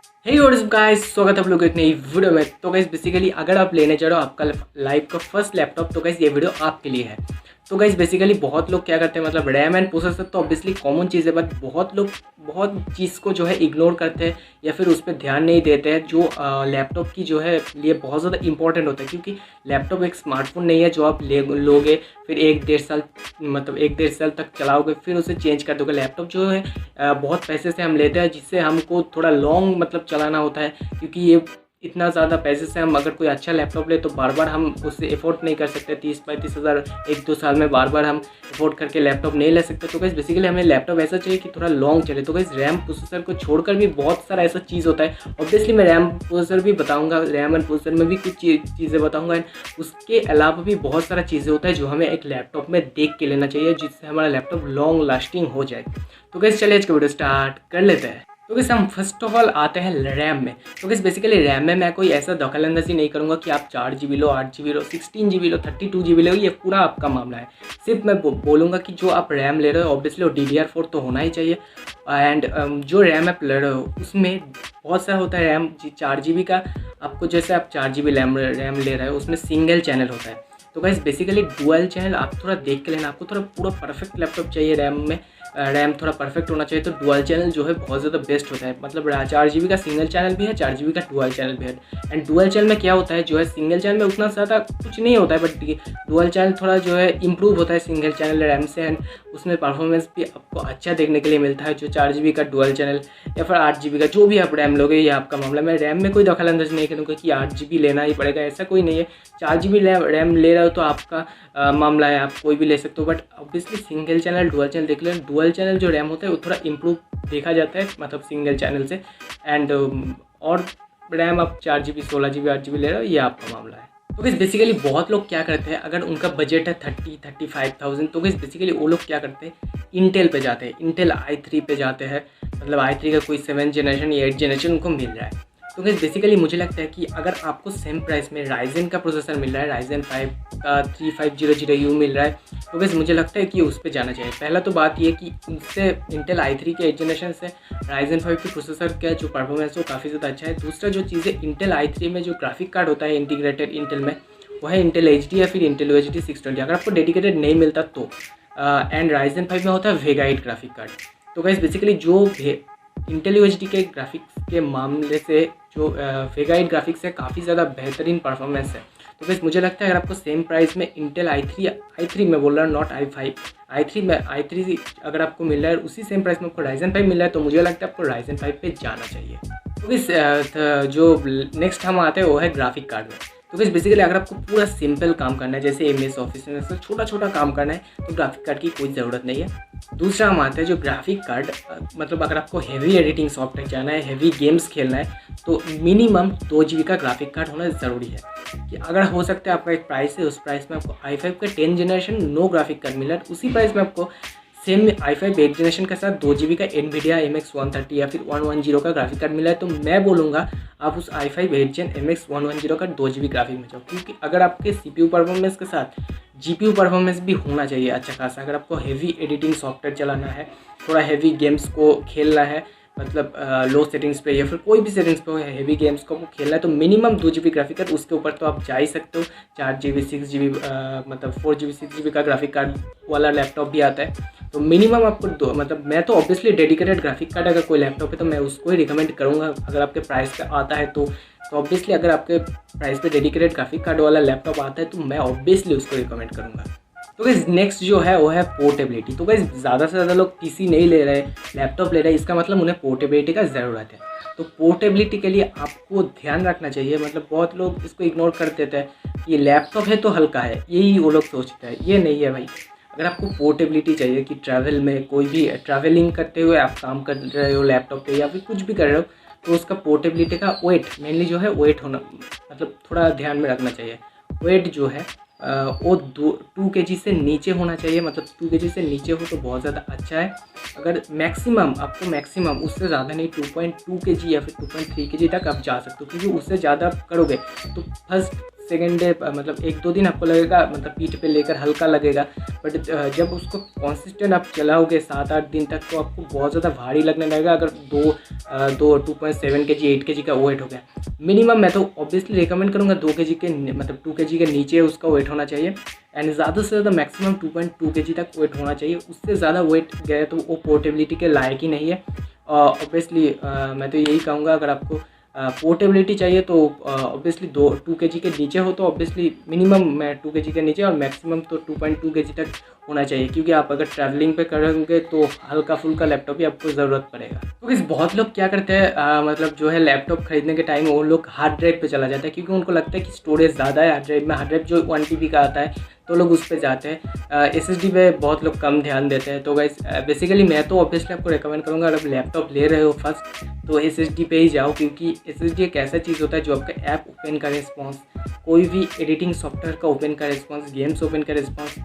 Hey what's up guys, स्वागत है आप लोग एक नई वीडियो में। तो गाइस बेसिकली अगर आप लेने जा रहे हो आपका लाइफ का फर्स्ट लैपटॉप, तो गाइस ये वीडियो आपके लिए है। तो गाइस बेसिकली बहुत लोग क्या करते हैं, मतलब रैम एंड प्रोसेसर तो ऑब्वियसली कॉमन चीज़ है, बट बहुत लोग बहुत चीज़ को जो है इग्नोर करते हैं या फिर उस पर ध्यान नहीं देते हैं, जो लैपटॉप की जो है लिए बहुत ज़्यादा इंपॉर्टेंट होता है। क्योंकि लैपटॉप एक स्मार्टफोन नहीं है जो आप लोगे फिर एक डेढ़ साल मतलब एक डेढ़ साल तक चलाओगे फिर उसे चेंज कर दोगे। लैपटॉप जो है बहुत पैसे से हम लेते हैं, जिससे हमको थोड़ा लॉन्ग मतलब चलाना होता है। क्योंकि ये इतना ज़्यादा पैसे से हम अगर कोई अच्छा लैपटॉप ले तो बार बार हम उससे अफोर्ड नहीं कर सकते। 30-35 हज़ार एक दो साल में बार बार हम अफोर्ड करके लैपटॉप नहीं ले सकते। तो गाइस बेसिकली हमें लैपटॉप ऐसा चाहिए कि थोड़ा लॉन्ग चले। तो गाइस रैम प्रोसेसर को छोड़कर भी बहुत सारा ऐसा चीज़ होता है। ऑब्वियसली मैं रैम प्रोसेसर भी बताऊँगा, रैम एंड प्रोसेसर में भी कुछ चीज़ें बताऊँगा। एंड उसके अलावा भी बहुत सारा चीज़ें होता है जो हमें एक लैपटॉप में देख के लेना चाहिए, जिससे हमारा लैपटॉप लॉन्ग लास्टिंग हो जाए। तो गाइस चलिए आज का वीडियो स्टार्ट कर लेते हैं। तो गाइस हम फर्स्ट ऑफ ऑल आते हैं रैम में। तो गाइस बेसिकली रैम में मैं कोई ऐसा दखलंदाजी नहीं करूँगा कि आप 4 GB लो, 8 GB लो, 16 GB लो, 32 GB लो, ये पूरा आपका मामला है। सिर्फ मैं बोलूँगा कि जो आप रैम ले रहे हो ऑब्वियसली वो DDR4 तो होना ही चाहिए। एंड जो रैम आप ले रहे हो उसमें बहुत सारा होता है। रैम 4 GB का आपको, जैसे आप 4 GB रैम ले रहे हो उसमें सिंगल चैनल होता है। तो गाइस बेसिकली डुअल चैनल आप थोड़ा देख के लेना। आपको थोड़ा पूरा परफेक्ट लैपटॉप चाहिए, रैम में रैम थोड़ा परफेक्ट होना चाहिए, तो डुअल चैनल जो है बहुत ज़्यादा बेस्ट होता है। मतलब 4 GB का सिंगल चैनल भी है, 4 GB का डुअल चैनल भी है। एंड डुअल चैनल में क्या होता है, जो है सिंगल चैनल में उतना ज़्यादा कुछ नहीं होता है, बट डुअल चैनल थोड़ा जो है इम्प्रूव होता है सिंगल चैनल रैम से। एंड उसमें परफॉर्मेंस भी आपको अच्छा देखने के लिए मिलता है। जो 4 GB का डुअल चैनल या फिर 8 GB का जो भी आप रैम लोगे, ये आपका मामला। मैं रैम में कोई दखलअंदाजी नहीं करूँगा कि 8 GB लेना ही पड़ेगा, ऐसा कोई नहीं है। 4 GB रैम ले रहे हो तो आपका मामला है, आप कोई भी ले सकते हो। But obviously single channel dual channel देख लें। डुअल चैनल जो रैम होता है वो थोड़ा इम्प्रूव देखा जाता है, मतलब सिंगल चैनल से। एंड और रैम आप 4 GB 16 GB 8 GB ले रहे हो, ये आपका मामला है। तो गाइस बेसिकली बहुत लोग क्या करते हैं, अगर उनका बजट है 30-35,000, तो गाइस बेसिकली वो लोग क्या करते हैं, इंटेल पे जाते हैं, इंटेल i3 पे जाते हैं। मतलब i3 का कोई 7th जनरेशन या 8th जनरेशन उनको मिल रहा है। तो गाइस बेसिकली मुझे लगता है कि अगर आपको सेम प्राइस में राइजन का प्रोसेसर मिल रहा है, राइजन 5 का 3500U मिल रहा है, तो गाइस मुझे लगता है कि उस पर जाना चाहिए। पहला तो बात ये कि उससे इंटेल i3 के 8th जनरेशन से राइजन 5 के प्रोसेसर का जो परफॉर्मेंस है वो काफ़ी ज़्यादा अच्छा है। दूसरा जो चीज़ है, इंटेल i3 में जो ग्राफिक कार्ड होता है इंटीग्रेटेड इंटेल में, वो है इंटेल HD या फिर इंटेल UHD 620। अगर आपको डेडिकेटेड नहीं मिलता तो एंड राइजन 5 में होता है वेगाइड ग्राफिक कार्ड। तो गाइस बेसिकली जो इंटेल UHD के ग्राफिक्स के मामले से जो वेगाइड ग्राफिक्स है, काफ़ी ज़्यादा बेहतरीन परफॉर्मेंस है। तो गाइस मुझे लगता है अगर आपको सेम प्राइस में इंटेल i3 में बोल रहा हूँ, नॉट i3 अगर आपको मिल रहा है, उसी सेम प्राइस में आपको राइजन 5 मिल रहा है, तो मुझे लगता है आपको राइजन 5 पे जाना चाहिए। तो गाइस जो नेक्स्ट हम आते हैं वो है ग्राफिक कार्ड में। तो गाइस बेसिकली अगर आपको पूरा सिंपल काम करना है, जैसे MS ऑफिस में सब छोटा छोटा काम करना है, तो ग्राफिक कार्ड की कोई ज़रूरत नहीं है। दूसरा हम आते हैं जो ग्राफिक कार्ड, मतलब अगर आपको हैवी एडिटिंग सॉफ्टवेयर जाना है, हैवी गेम्स खेलना है, तो मिनिमम 2 GB का ग्राफिक कार्ड होना ज़रूरी है। कि अगर हो सकता है आपका एक प्राइस है, उस प्राइस में आपको i5 का 10th generation no graphic card मिल रहा है, उसी प्राइस में आपको सेम i5 8th जनरेशन के साथ 2 GB का NVIDIA MX 130 या फिर 110 का ग्राफिक कार्ड मिला है, तो मैं बोलूँगा आप उस i5 8th Gen MX 110 का 2 GB ग्राफिक में जाओ। क्योंकि अगर आपके CPU परफॉर्मेंस के साथ GPU परफॉर्मेंस भी होना चाहिए अच्छा खासा। अगर आपको हैवी एडिटिंग सॉफ्टवेयर चलाना है, थोड़ा हैवी गेम्स को खेलना है, मतलब लो सेटिंग्स पे या फिर कोई भी सेटिंग्स पे हैवी गेम्स को खेलना है, तो मिनिमम 2 GB ग्राफिक कार्ड, उसके ऊपर तो आप जा ही सकते हो। 4 GB 6 GB मतलब 4 GB 6 GB का ग्राफिक कार्ड वाला लैपटॉप भी आता है। तो मिनिमम आपको मतलब मैं तो ऑब्वियसली डेडिकेटेड ग्राफिक कार्ड अगर कोई लैपटॉप है तो मैं उसको ही रिकमेंड करूँगा। अगर आपके प्राइस का आता है तो ऑब्वियसली अगर आपके प्राइस पे डेडिकेटेड ग्राफिक कार्ड वाला लैपटॉप आता है तो मैं ऑब्वियसली उसको रिकमेंड करूँगा। तो गाइस नेक्स्ट जो है वो है पोर्टेबिलिटी। तो गाइस ज़्यादा से ज़्यादा लोग PC नहीं ले रहे, लैपटॉप ले रहे हैं, इसका मतलब उन्हें पोर्टेबिलिटी का ज़रूरत है। तो पोर्टेबिलिटी के लिए आपको ध्यान रखना चाहिए। मतलब बहुत लोग इसको इग्नोर कर देते हैं, ये लैपटॉप है तो हल्का है, यही वो लोग सोचते हैं। ये नहीं है भाई। अगर आपको पोर्टेबिलिटी चाहिए कि ट्रैवल में कोई भी ट्रैवलिंग करते हुए आप काम कर रहे हो लैपटॉप पे या फिर कुछ भी कर रहे हो, तो उसका पोर्टेबिलिटी का वेट मेनली जो है वेट होना, मतलब थोड़ा ध्यान में रखना चाहिए। वेट जो है वो 2 kg से नीचे होना चाहिए। मतलब 2 kg से नीचे हो तो बहुत ज़्यादा अच्छा है। अगर मैक्सिमम उससे ज़्यादा नहीं, 2.2 kg या फिर 2.3 kg तक आप जा सकते हो। क्योंकि उससे ज़्यादा करोगे तो फर्स्ट सेकेंड डे मतलब 1-2 दिन आपको लगेगा मतलब पीठ पे लेकर हल्का लगेगा, बट जब उसको कॉन्सिस्टेंट आप चलाओगे 7-8 दिन तक तो आपको बहुत ज़्यादा भारी लगने लगेगा। अगर 2.7 kg 8 kg का वेट हो गया मिनिमम, मैं तो ऑब्वियसली रिकमेंड करूँगा 2 kg के मतलब 2 kg के नीचे उसका वेट होना चाहिए, एंड ज़्यादा से ज़्यादा मैक्सिमम 2.2 kg तक वेट होना चाहिए। उससे ज़्यादा वेट गया तो वो पोर्टेबिलिटी के लायक ही नहीं है। ऑब्वियसली मैं तो यही कहूँगा, अगर आपको पोर्टेबिलिटी चाहिए तो ऑब्वियसली 2 kg के नीचे हो तो ऑब्वियसली मिनिमम मैं 2 kg के नीचे और मैक्सिमम तो 2.2 kg तक होना चाहिए, क्योंकि आप अगर ट्रैवलिंग पे करेंगे तो हल्का फुल्का लैपटॉप ही आपको ज़रूरत पड़ेगा। तो इस बहुत लोग क्या करते हैं मतलब जो है लैपटॉप खरीदने के टाइम वो लोग हार्ड ड्राइव पे चला जाता है, क्योंकि उनको लगता है कि स्टोरेज ज़्यादा है हार्ड ड्राइव में। हार्ड ड्राइव जो 1 TB का आता है तो लोग उस पर जाते हैं। SSD पे बहुत लोग कम ध्यान देते हैं। तो गाइस बेसिकली मैं तो ऑब्वियसली आपको रिकमेंड करूँगा, अगर आप लैपटॉप ले रहे हो फर्स्ट तो SSD पे ही जाओ, क्योंकि SSD एक ऐसा चीज़ होता है जो आपका ऐप ओपन का रिस्पॉन्स, कोई भी एडिटिंग सॉफ्टवेयर का ओपन का रिस्पॉन्स, गेम्स ओपन का रिस्पॉन्स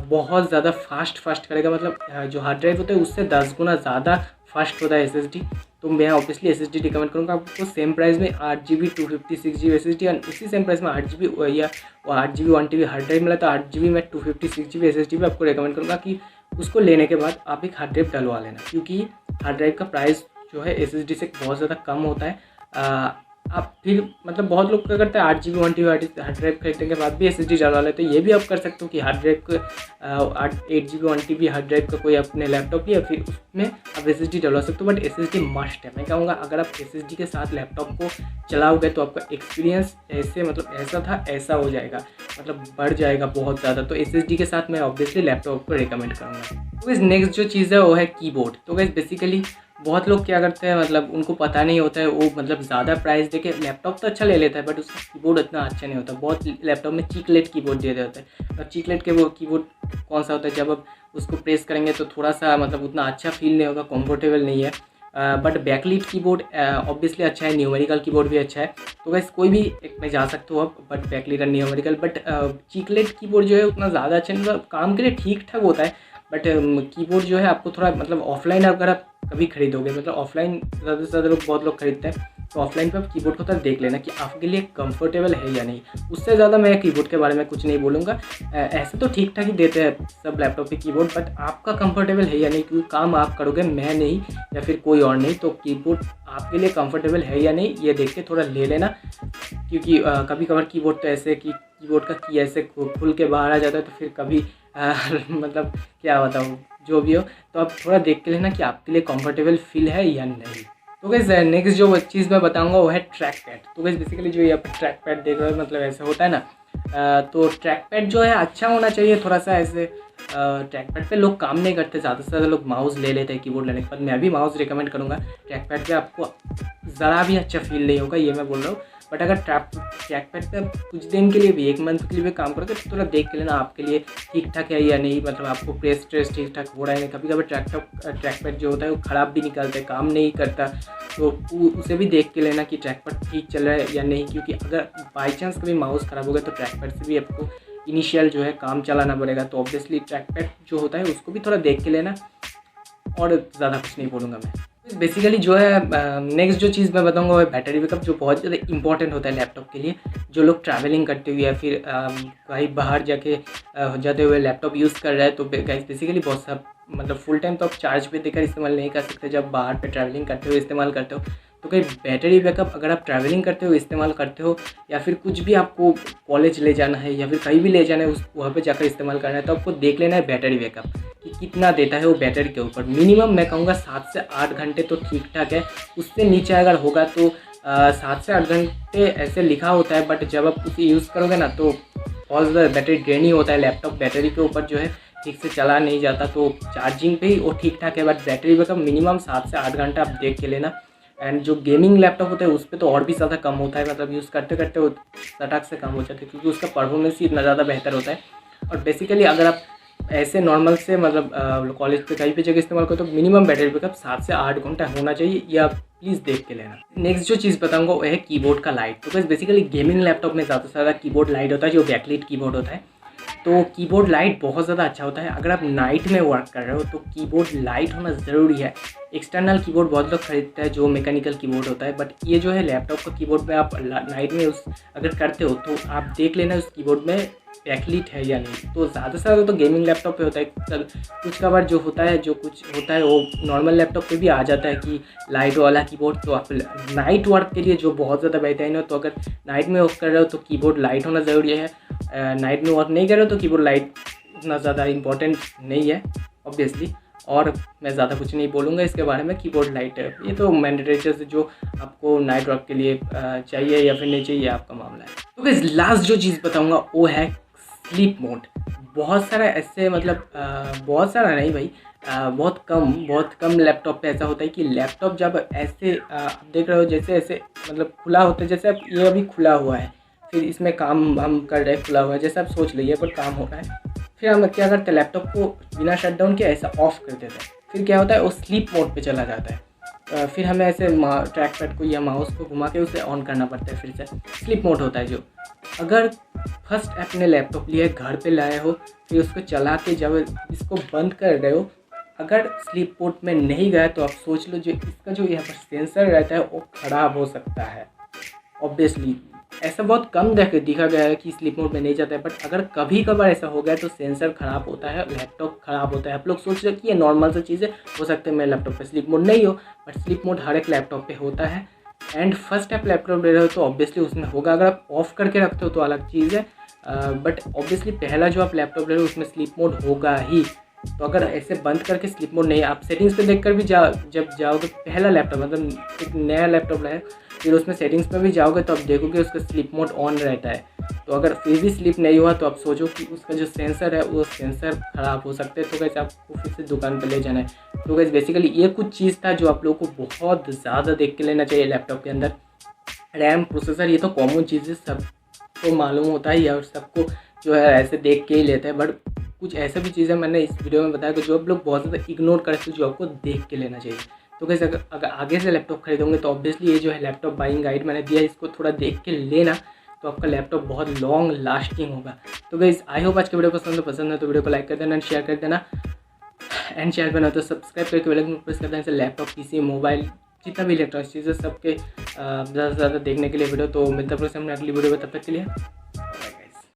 बहुत ज़्यादा फास्ट करेगा। मतलब जो हार्ड ड्राइव होता है उससे 10 गुना ज़्यादा फास्ट होता है SSD। तो मैं ऑब्वियसली SSD रिकमेंड करूँगा आपको। सेम प्राइस में 8GB 256GB SSD और उसी सेम प्राइस में 8GB या 8GB 1 TB हार्ड ड्राइव मिला, तो 8GB में 256GB SSD भी आपको रिकमेंड करूँगा कि उसको लेने के बाद आप एक हार्ड ड्राइव डलवा लेना, क्योंकि हार्ड ड्राइव का प्राइस जो है SSD से बहुत ज़्यादा कम होता है। आप फिर मतलब बहुत लोग क्या करते हैं 8GB 1 TB हार्ड ड्राइव खरीदने के बाद भी SSD डलवा लेते हैं। ये भी आप कर सकते हो कि हार्ड ड्राइव को 8GB 1 TB हार्ड ड्राइव का कोई अपने लैपटॉप या फिर उसमें आप SSD डलवा सकते हो, बट SSD मस्ट है। मैं कहूँगा अगर आप SSD के साथ लैपटॉप को चलाओगे तो आपका एक्सपीरियंस ऐसे मतलब ऐसा था ऐसा हो जाएगा, मतलब बढ़ जाएगा बहुत ज़्यादा। तो SSD के साथ मैं ऑब्वियसली लैपटॉप को रिकमेंड करूँगा। तो इस नेक्स्ट जो चीज़ है वो है कीबोर्ड। तो गाइस बेसिकली बहुत लोग क्या करते हैं, मतलब उनको पता नहीं होता है, वो मतलब ज़्यादा प्राइस देके लैपटॉप तो अच्छा ले लेता है बट उसका कीबोर्ड इतना अच्छा नहीं होता। बहुत लैपटॉप में चीकलेट कीबोर्ड दे देते हैं, और चीकलेट के वो कीबोर्ड कौन सा होता है, जब आप उसको प्रेस करेंगे तो थोड़ा सा मतलब उतना अच्छा फील नहीं होगा, कंफर्टेबल नहीं है। बट बैकलीट कीबोर्ड ऑब्वियसली अच्छा है, न्यूमेरिकल कीबोर्ड भी अच्छा है। तो वैसे कोई भी एक में जा सकते हो आप, बट बैकलीट और न्यूमेरिकल। बट चीकलेट कीबोर्ड जो है उतना ज़्यादा अच्छा नहीं, मतलब काम के लिए ठीक ठाक होता है, बट कीबोर्ड जो है आपको थोड़ा मतलब ऑफलाइन अगर आप कभी खरीदोगे, मतलब ऑफलाइन ज़्यादा से ज़्यादा लोग बहुत लोग खरीदते हैं, तो ऑफलाइन पे आप कीबोर्ड को थोड़ा देख लेना कि आपके लिए कंफर्टेबल है या नहीं। उससे ज़्यादा मैं कीबोर्ड के बारे में कुछ नहीं बोलूँगा। ऐसे तो ठीक ठाक ही देते हैं सब लैपटॉप पे कीबोर्ड, बट आपका कंफर्टेबल है या नहीं, क्योंकि काम आप करोगे, मैं नहीं या फिर कोई और नहीं, तो कीबोर्ड आपके लिए कंफर्टेबल है या नहीं ये देख के थोड़ा ले लेना। क्योंकि कभी कभार कीबोर्ड तो ऐसे कि कीबोर्ड का की ऐसे खुल के बाहर आ जाता है, तो फिर कभी मतलब क्या बताऊँ, जो भी हो, तो आप थोड़ा देख के लेना कि आपके लिए कंफर्टेबल फील है या नहीं। तो गाइस नेक्स्ट जो चीज़ मैं बताऊंगा वो है ट्रैक पैड। तो गाइस बेसिकली जो ये आप ट्रैक पैड देख रहे हो, मतलब ऐसे होता है ना, तो ट्रैक पैड जो है अच्छा होना चाहिए थोड़ा सा। ऐसे ट्रैक पैड पे लोग काम नहीं करते, ज़्यादा से ज़्यादा लोग माउस ले लेते हैं कीबोर्ड लेने के बाद। मैं भी माउस रिकमेंड करूँगा। ट्रैक पैड पे आपको ज़रा भी अच्छा फील नहीं होगा, ये मैं बोल रहा हूँ। बट अगर ट्रैक पैड पे आप कुछ दिन के लिए भी, 1 मंथ के लिए भी काम करोगे तो थोड़ा देख के लेना आपके लिए ठीक ठाक है या नहीं, मतलब आपको प्रेस ठीक ठाक हो रहा है। कभी कभी ट्रैक पैड जो होता है वो ख़राब भी निकलता है, काम नहीं करता, तो उसे भी देख के लेना कि ट्रैक पैड ठीक चल रहा है या नहीं। क्योंकि अगर बाई चांस कभी माउस ख़राब हो गया तो ट्रैक पैड से भी आपको इनिशियल जो है काम चलाना पड़ेगा। तो ऑब्वियसली ट्रैक पैड जो होता है उसको भी थोड़ा देख के लेना, और ज़्यादा कुछ नहीं बोलूँगा मैं। बेसिकली जो है नेक्स्ट जो चीज़ मैं बताऊंगा वो है बैटरी बैकअप, जो बहुत ज़्यादा इंपॉर्टेंट होता है लैपटॉप के लिए। जो लोग ट्रैवलिंग करते हुए या फिर कहीं बाहर जाते हुए लैपटॉप यूज़ कर रहे हैं, तो गाइस बेसिकली बहुत सब मतलब फुल टाइम तो आप चार्ज पे देकर इस्तेमाल नहीं कर सकते जब बाहर पे ट्रैवलिंग करते हुए इस्तेमाल करते हो। तो कहीं बैटरी बैकअप अगर आप ट्रैवलिंग करते हो इस्तेमाल करते हो, या फिर कुछ भी आपको कॉलेज ले जाना है या फिर कहीं भी ले जाना है, उस वहाँ पे जाकर इस्तेमाल करना है, तो आपको देख लेना है बैटरी बैकअप कि कितना देता है वो बैटरी के ऊपर। मिनिमम मैं कहूँगा 7 से 8 घंटे तो ठीक ठाक है, उससे नीचे अगर होगा तो 7 से 8 घंटे ऐसे लिखा होता है। बट जब आप उसे यूज़ करोगे ना तो बहुत ज़्यादा बैटरी ड्रेन ही होता है, लैपटॉप बैटरी के ऊपर जो है ठीक से चला नहीं जाता। तो चार्जिंग पे ही वो ठीक ठाक है, बट बैटरी बैकअप मिनिमम 7 से 8 घंटा आप देख के लेना। एंड जो गेमिंग लैपटॉप होता है उस पर तो और भी ज़्यादा कम होता है, मतलब यूज़ करते करते वो सटाक से कम हो जाता है, क्योंकि उसका परफॉर्मेंस ही इतना ज़्यादा बेहतर होता है। और बेसिकली अगर आप ऐसे नॉर्मल से मतलब कॉलेज पे कहीं पे जगह इस्तेमाल करो तो मिनिमम बैटरी बैकअप 7 से 8 घंटा होना चाहिए, या प्लीज़ देख के लेना। नेक्स्ट जो चीज़ बताऊंगा वो है कीबोर्ड का लाइट। तो बस बेसिकली गेमिंग लैपटॉप में ज़्यादा से ज़्यादा कीबोर्ड लाइट होता है, जो बैकलाइट कीबोर्ड होता है। तो कीबोर्ड लाइट बहुत ज़्यादा अच्छा होता है। अगर आप नाइट में वर्क कर रहे हो तो कीबोर्ड लाइट होना ज़रूरी है। एक्सटर्नल कीबोर्ड बहुत लोग खरीदते हैं जो मैकेनिकल कीबोर्ड होता है, बट ये जो है लैपटॉप का कीबोर्ड में आप नाइट में उस अगर करते हो तो आप देख लेना उस कीबोर्ड में बैकलिट है या नहीं। तो ज़्यादा से ज़्यादा तो गेमिंग लैपटॉप पे होता है, कुछ कवर जो होता है जो कुछ होता है वो नॉर्मल लैपटॉप पे भी आ जाता है कि लाइट वाला कीबोर्ड। तो आप नाइट वर्क के लिए जो बहुत ज़्यादा बेहतरीन हो, तो अगर नाइट में वर्क कर रहे हो तो कीबोर्ड लाइट होना ज़रूरी है। नाइट में वर्क नहीं कर रहे हो तो कीबोर्ड लाइट उतना ज़्यादा इंपॉर्टेंट नहीं है ऑब्वियसली। और मैं ज़्यादा कुछ नहीं बोलूँगा इसके बारे में। कीबोर्ड लाइट है ये तो मैंडेटरी से जो आपको नाइट वर्क के लिए चाहिए या फिर नहीं चाहिए आपका मामला है। तो गाइस लास्ट जो चीज़ बताऊँगा वो है स्लीप मोड। बहुत सारा ऐसे मतलब बहुत सारा नहीं भाई, बहुत कम लैपटॉप पे ऐसा होता है कि लैपटॉप जब ऐसे आप देख रहे हो जैसे ऐसे मतलब खुला होता है, जैसे आप ये अभी खुला हुआ है, फिर इसमें काम हम कर रहे हैं, खुला हुआ है जैसे आप सोच लीजिए पर काम हो रहा है। फिर हम क्या करते हैं लैपटॉप को बिना शटडाउन के ऐसा ऑफ कर देते हैं। फिर क्या होता है वो स्लीप मोड पे चला जाता है। फिर हमें ऐसे ट्रैक पैड को या माउस को घुमा के उसे ऑन करना पड़ता है, फिर से स्लीप मोड होता है जो। अगर फर्स्ट अपने लैपटॉप लिए घर पे लाए हो, फिर उसको चला के जब इसको बंद कर रहे हो, अगर स्लीप मोड में नहीं गया तो आप सोच लो जो इसका जो यहाँ पर सेंसर रहता है वो ख़राब हो सकता है। ऑब्वियसली ऐसा बहुत कम दिखा गया है कि स्लीप मोड में नहीं जाता है, बट अगर कभी कभार ऐसा हो गया तो सेंसर ख़राब होता है, लैपटॉप ख़राब होता है। आप लोग सोच रहे कि ये नॉर्मल सा चीज़ है, हो सकता है मेरे लैपटॉप पे स्लीप मोड नहीं हो, बट स्लीप मोड हर एक लैपटॉप पे होता है। एंड फर्स्ट आप लैपटॉप ले रहे हो तो ऑब्वियसली उसमें होगा। अगर आप ऑफ करके रखते हो तो अलग चीज़ है, बट ऑब्वियसली पहला जो आप लैपटॉप ले रहे हो उसमें स्लीप मोड होगा ही। तो अगर ऐसे बंद करके स्लीप मोड नहीं, आप सेटिंग्स पे देखकर भी जब जाओगे पहला लैपटॉप मतलब एक नया लैपटॉप लाए फिर उसमें सेटिंग्स में भी जाओगे तो आप देखोगे उसका स्लीप मोड ऑन रहता है। तो अगर फिर भी स्लीप नहीं हुआ तो आप सोचो कि उसका जो सेंसर है वो सेंसर ख़राब हो सकते हैं। तो गाइस आपको फिर से दुकान पर ले जाना है। तो गाइस बेसिकली ये कुछ चीज़ था जो आप लोगों को बहुत ज़्यादा देख के लेना चाहिए लैपटॉप के अंदर। रैम, प्रोसेसर ये तो कॉमन चीज़ है, सबको मालूम होता है और सबको जो है ऐसे देख के ही लेते हैं, बट कुछ ऐसा भी चीज़ें मैंने इस वीडियो में बताया कि जो आप लोग बहुत ज़्यादा इग्नोर करते हो, जो आपको देख के लेना चाहिए। तो कैसे अगर आगे से लैपटॉप खरीदोगे तो ऑब्वियसली ये जो है लैपटॉप बाइंग गाइड मैंने दिया है, इसको थोड़ा देख के लेना तो आपका लैपटॉप बहुत लॉन्ग लास्टिंग होगा। तो गाइस आई होप आज की वीडियो पसंद है तो वीडियो को लाइक कर देना एंड शेयर कर देना, एंड चैनल पर ना तो सब्सक्राइब करके बेल आइकन प्रेस कर देना। लैपटॉप, पीसी, मोबाइल जितना भी इलेक्ट्रॉनिक चीज़ें सबके ज़्यादा से ज़्यादा देखने के लिए वीडियो। तो मिलता है अगली वीडियो में, तब तक के लिए